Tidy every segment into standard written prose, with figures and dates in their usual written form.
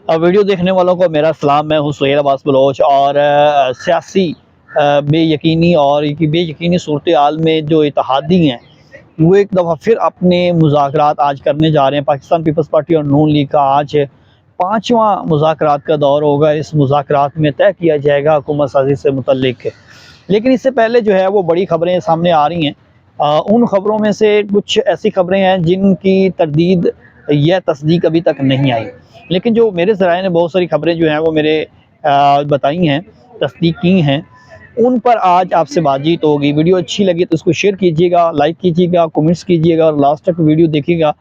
Video देखने वालों को मेरा सलाम। मैं हूँ सुहेल अब्बास बलोच और सियासी बेयकीनी और बेयकीनी सूरत हाल में जो इत्तेहादी हैं वो एक दफ़ा फिर अपने मुज़ाकरात आज करने जा रहे हैं। पाकिस्तान पीपल्स पार्टी और नून लीग का आज पाँचवा मुज़ाकरात का दौर होगा। इस मुज़ाकरात में तय किया जाएगा हुकूमत साजी से मुतल्लिक। लेकिन इससे पहले जो है वो बड़ी खबरें सामने आ रही हैं। उन खबरों में से कुछ ऐसी खबरें हैं जिनकी तरदीद या तस्दीक अभी तक नहीं आई, लेकिन जो मेरे ज़राए ने बहुत सारी खबरें जो हैं वो मेरे बताई हैं, तस्दीक की हैं, उन पर आज आपसे बातचीत होगी। वीडियो अच्छी लगी तो इसको शेयर कीजिएगा, लाइक कीजिएगा, कमेंट्स कीजिएगा और लास्ट तक वीडियो देखिएगा,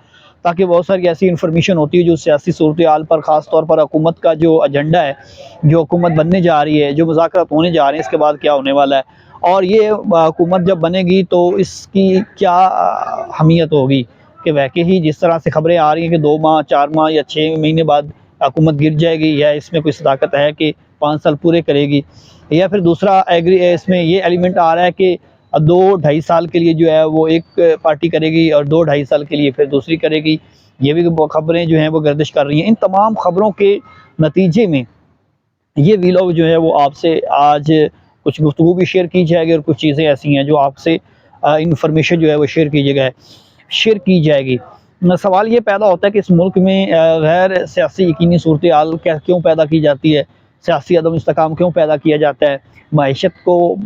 ताकि बहुत सारी ऐसी इन्फॉर्मेशन होती है जो सियासी सूरत हाल पर, ख़ास तौर पर हुकूमत का जो एजेंडा है, जो हुकूमत बनने जा रही है, जो मुज़ाकरात होने जा रहे हैं, इसके बाद क्या होने वाला है और ये हुकूमत जब बनेगी तो इसकी क्या अहमियत होगी कि वैसे ही जिस तरह से खबरें आ रही हैं कि 2 माह, 4 माह या 6 महीने बाद हुकूमत गिर जाएगी, या इसमें कोई सदाकत है कि 5 साल पूरे करेगी, या फिर दूसरा एग्री इसमें ये एलिमेंट आ रहा है कि 2-2.5 साल के लिए जो है वो एक पार्टी करेगी और 2-2.5 साल के लिए फिर दूसरी करेगी। ये भी खबरें जो हैं वो गर्दिश कर रही हैं। इन तमाम खबरों के नतीजे में ये वीलॉग जो है वो आपसे आज कुछ गुफ्तगू भी शेयर की जाएगी और कुछ चीज़ें ऐसी हैं जो आपसे इंफॉर्मेशन जो है वो शेयर की जाएगी। सवाल ये पैदा होता है कि इस मुल्क में गैर सियासी यकीनी सूरत हाल क्यों पैदा की जाती है, सियासी अदम इस्तेकाम क्यों पैदा किया जाता है, मईशत को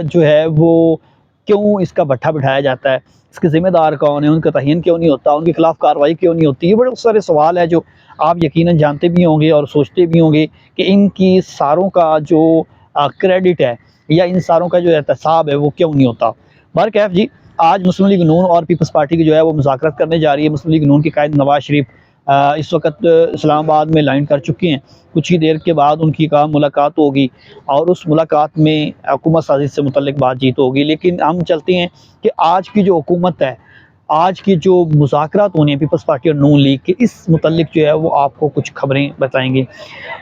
जो है वो क्यों इसका भट्ठा बिठाया जाता है, इसके ज़िम्मेदार कौन है, उनका तयन क्यों नहीं होता, उनके खिलाफ कार्रवाई क्यों नहीं होती। ये बड़े सारे सवाल है जो आप यकीनन जानते भी होंगे और सोचते भी होंगे कि इनकी सारों का जो क्रेडिट है या इन सारों का जो एहतसाब है वो क्यों नहीं होता। बहरकैफ जी, आज मुस्लिम लीग नून और पीपल्स पार्टी की जो है वो मुज़ाकरात करने जा रही है। मुस्लिम लीग नून के कायद नवाज शरीफ इस वक्त इस्लामाबाद में लैंड कर चुके हैं। कुछ ही देर के बाद उनकी मुलाकात होगी और उस मुलाकात में हुकूमत साजी से मुतल्लिक बातचीत होगी। लेकिन हम चलते हैं कि आज की जो हुकूमत है, आज की जो मुज़ाकरात होने हैं पीपल्स पार्टी और नून लीग के, इस मुतल्लिक जो है वो आपको कुछ खबरें बताएंगे।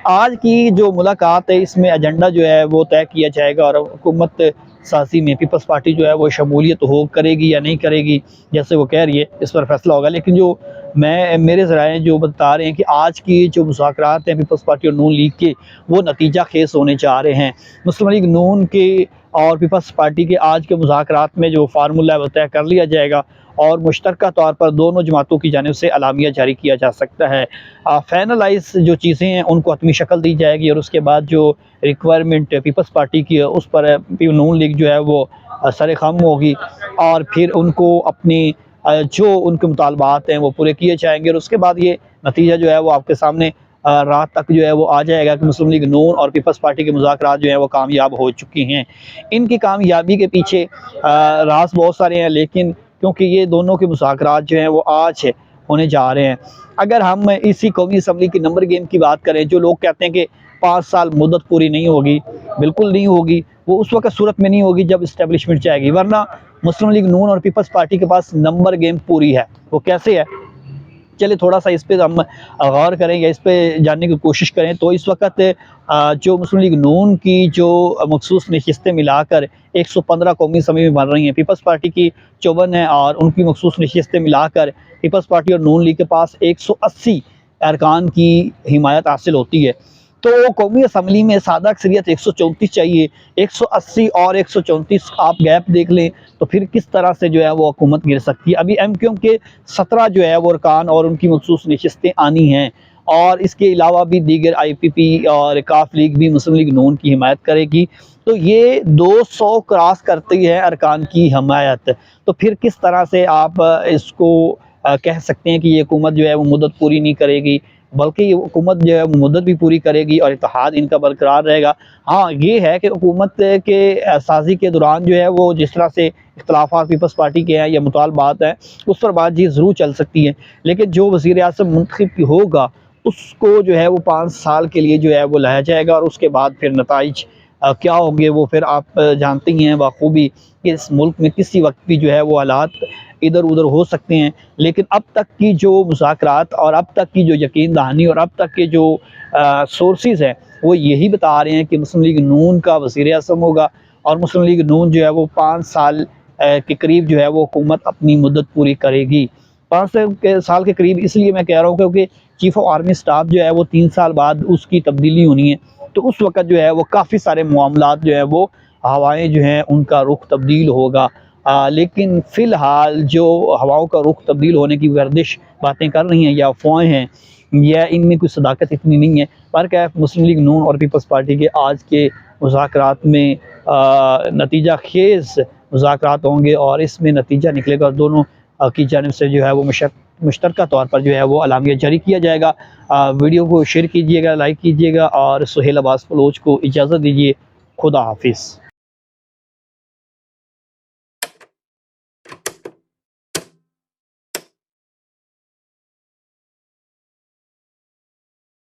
आज की जो मुलाकात है इसमें एजेंडा जो है वो तय किया जाएगा और हुकूमत साजी में पीपल्स पार्टी जो है वो शमूलियत करेगी या नहीं करेगी, जैसे वो कह रही है, इस पर फैसला होगा। लेकिन जो मेरे ज़राए जो बता रहे हैं कि आज की जो मुज़ाकरात हैं पीपल्स पार्टी और नून लीग के, वो नतीजा खेज होने जा रहे हैं। मुस्लिम लीग नून के और पीपल्स पार्टी के आज के मुज़ाकरात में जो फार्मूला है वो तय कर लिया जाएगा और मुश्तरका तौर पर दोनों जमातों की जानिब से अलामिया जारी किया जा सकता है। फाइनलाइज जो चीज़ें हैं उनको हतमी शक्ल दी जाएगी और उसके बाद जो रिक्वायरमेंट पीपल्स पार्टी की है उस पर नून लीग जो है वो सर खम होगी और फिर उनको अपनी जो उनके मुतालबात हैं वो पूरे किए जाएंगे और उसके बाद ये नतीजा जो है वो आपके सामने रात तक जो है वो आ जाएगा कि मुस्लिम लीग नून और पीपल्स पार्टी के मुज़ाकरात जो हैं वो कामयाब हो चुकी हैं। इनकी कामयाबी के पीछे राज बहुत सारे हैं, लेकिन क्योंकि ये दोनों के मुज़ाकरात जो हैं वो आज होने जा रहे हैं। अगर हम इसी कौमी असम्बली की नंबर गेम की बात करें, जो लोग कहते हैं कि 5 साल मुद्दत पूरी नहीं होगी, बिल्कुल नहीं होगी, वो उस वक्त सूरत में नहीं होगी जब इस्टेब्लिशमेंट जाएगी, वरना मुस्लिम लीग नून और पीपल्स पार्टी के पास नंबर गेम पूरी है। वो कैसे है, चलिए थोड़ा सा इस पर हम गौर करें या इस पर जानने की कोशिश करें। तो इस वक्त जो मुस्लिम लीग नून की जो मखसूस नशिस्तें मिलाकर 115 कौमी असम्बली में बन रही हैं, पीपल्स पार्टी की 54 है और उनकी मखसूस नशिस्तें मिलाकर पीपल्स पार्टी और नून लीग के पास 180 अरकान की हिमायत हासिल होती है। तो कौमी असम्बली में सादा अक्सरियत 134 चाहिए, 180 और 134 आप गैप देख लें तो फिर किस तरह से जो है वो हुकूमत गिर सकती है। अभी MQM के 17 जो है वो अरकान और उनकी मखसूस नशिस्तें आनी हैं और इसके अलावा भी दीगर IPP और काफ लीग भी मुस्लिम लीग नून की हिमायत करेगी। तो ये 200 क्रॉस करती है अरकान की हिमायत। तो फिर किस तरह से आप इसको कह सकते हैं कि ये हुकूमत जो है वो मुद्दत पूरी नहीं करेगी, बल्कि ये हुकूमत जो है मुद्दत भी पूरी करेगी और इत्तेहाद इनका बरकरार रहेगा। हाँ, ये है कि हुकूमत के साजी के दौरान जो है वो जिस तरह से इख्तलाफात पीपल्स पार्टी के हैं या मुतालबात हैं उस पर बातचीत ज़रूर चल सकती है, लेकिन जो वज़ीर-ए-आज़म मुंतखब होगा उसको जो है वो 5 साल के लिए जो है वो लाया जाएगा और उसके बाद फिर नताइज क्या होंगे वो फिर आप जानती हैं बखूबी कि इस मुल्क में किसी वक्त भी जो है वो हालात इधर उधर हो सकते हैं। लेकिन अब तक की जो मुज़ाकरात और अब तक की जो यकीन दहानी और अब तक के जो सोर्सेज हैं वो यही बता रहे हैं कि मुस्लिम लीग नून का वज़ीर-ए-आज़म होगा और मुस्लिम लीग नून जो है वो 5 साल के करीब जो है वो हुकूमत अपनी मुद्दत पूरी करेगी। 5 साल के करीब इसलिए मैं कह रहा हूँ क्योंकि चीफ ऑफ आर्मी स्टाफ जो है वो 3 साल बाद उसकी तब्दीली होनी है, तो उस वक़्त जो है वो काफ़ी सारे मामलात जो है वो हवाएं जो हैं उनका रुख तब्दील होगा। लेकिन फ़िलहाल जो हवाओं का रुख तब्दील होने की गर्दिश बातें कर रही हैं या अफवाहें हैं, या इनमें कोई सदाकत इतनी नहीं है। पर क्या है, मुस्लिम लीग नून और पीपल्स पार्टी के आज के मुज़ाकरात में नतीजा खेज़ मुज़ाकरात होंगे और इसमें नतीजा निकलेगा। दोनों की जानिब से जो है वो मुश्तरका तौर पर जो है वो अलामिया जारी किया जाएगा। वीडियो को शेयर कीजिएगा, लाइक कीजिएगा और सुहेल अब्बास बलोच को इजाज़त दीजिए। खुदा हाफिज़।